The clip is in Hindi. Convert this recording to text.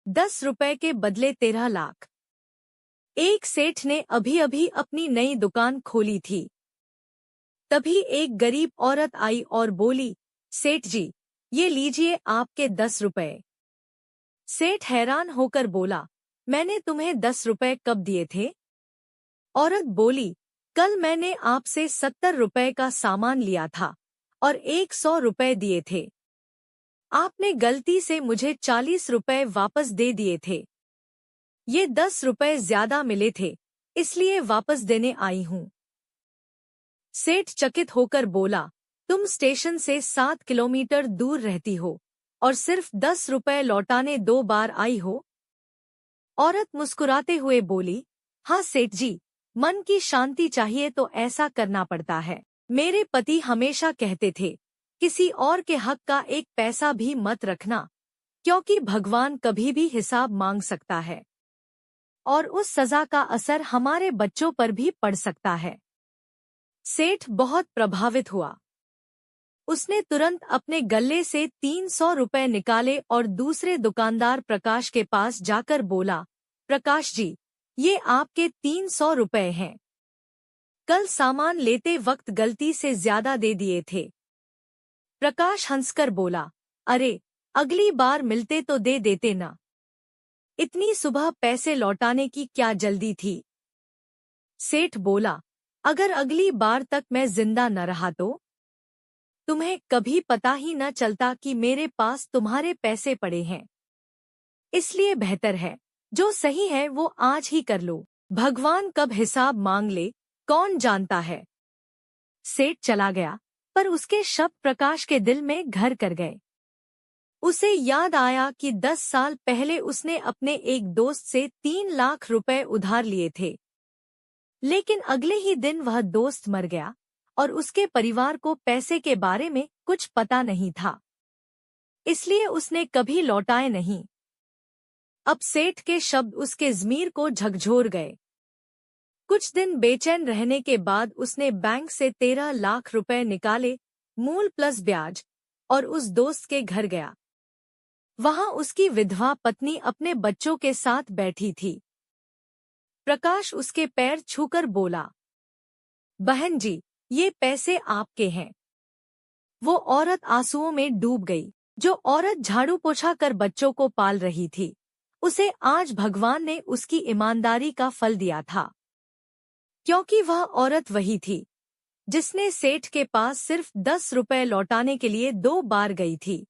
10 रुपए के बदले 13 लाख। एक सेठ ने अभी अभी अपनी नई दुकान खोली थी। तभी एक गरीब औरत आई और बोली, सेठ जी, ये लीजिए आपके 10 रुपए। सेठ हैरान होकर बोला, मैंने तुम्हें 10 रुपए कब दिए थे? औरत बोली, कल मैंने आपसे 70 रुपए का सामान लिया था और 100 रुपए दिए थे। आपने गलती से मुझे 40 रुपए वापस दे दिए थे। ये 10 रुपए ज्यादा मिले थे, इसलिए वापस देने आई हूँ। सेठ चकित होकर बोला, तुम स्टेशन से 7 किलोमीटर दूर रहती हो और सिर्फ 10 रुपए लौटाने 2 बार आई हो? औरत मुस्कुराते हुए बोली, हाँ सेठ जी, मन की शांति चाहिए तो ऐसा करना पड़ता है। मेरे पति हमेशा कहते थे, किसी और के हक का एक पैसा भी मत रखना, क्योंकि भगवान कभी भी हिसाब मांग सकता है और उस सजा का असर हमारे बच्चों पर भी पड़ सकता है। सेठ बहुत प्रभावित हुआ। उसने तुरंत अपने गल्ले से 300 रुपए निकाले और दूसरे दुकानदार प्रकाश के पास जाकर बोला, प्रकाश जी, ये आपके 300 रुपए हैं। कल सामान लेते वक्त गलती से ज्यादा दे दिए थे। प्रकाश हंसकर बोला, अरे, अगली बार मिलते तो दे देते ना। इतनी सुबह पैसे लौटाने की क्या जल्दी थी? सेठ बोला, अगर अगली बार तक मैं जिंदा न रहा तो? तुम्हें कभी पता ही न चलता कि मेरे पास तुम्हारे पैसे पड़े हैं। इसलिए बेहतर है, जो सही है वो आज ही कर लो। भगवान कब हिसाब मांग ले, कौन जानता है। सेठ चला गया, पर उसके शब्द प्रकाश के दिल में घर कर गए। उसे याद आया कि 10 साल पहले उसने अपने एक दोस्त से 3 लाख रुपए उधार लिए थे। लेकिन अगले ही दिन वह दोस्त मर गया और उसके परिवार को पैसे के बारे में कुछ पता नहीं था। इसलिए उसने कभी लौटाए नहीं। अब सेठ के शब्द उसके ज़मीर को झकझोर गए। कुछ दिन बेचैन रहने के बाद उसने बैंक से 13 लाख रुपए निकाले, मूल प्लस ब्याज, और उस दोस्त के घर गया। वहां उसकी विधवा पत्नी अपने बच्चों के साथ बैठी थी। प्रकाश उसके पैर छूकर बोला, बहन जी, ये पैसे आपके हैं। वो औरत आंसुओं में डूब गई। जो औरत झाड़ू पोछा कर बच्चों को पाल रही थी, उसे आज भगवान ने उसकी ईमानदारी का फल दिया था, क्योंकि वह औरत वही थी जिसने सेठ के पास सिर्फ 10 रुपए लौटाने के लिए 2 बार गई थी।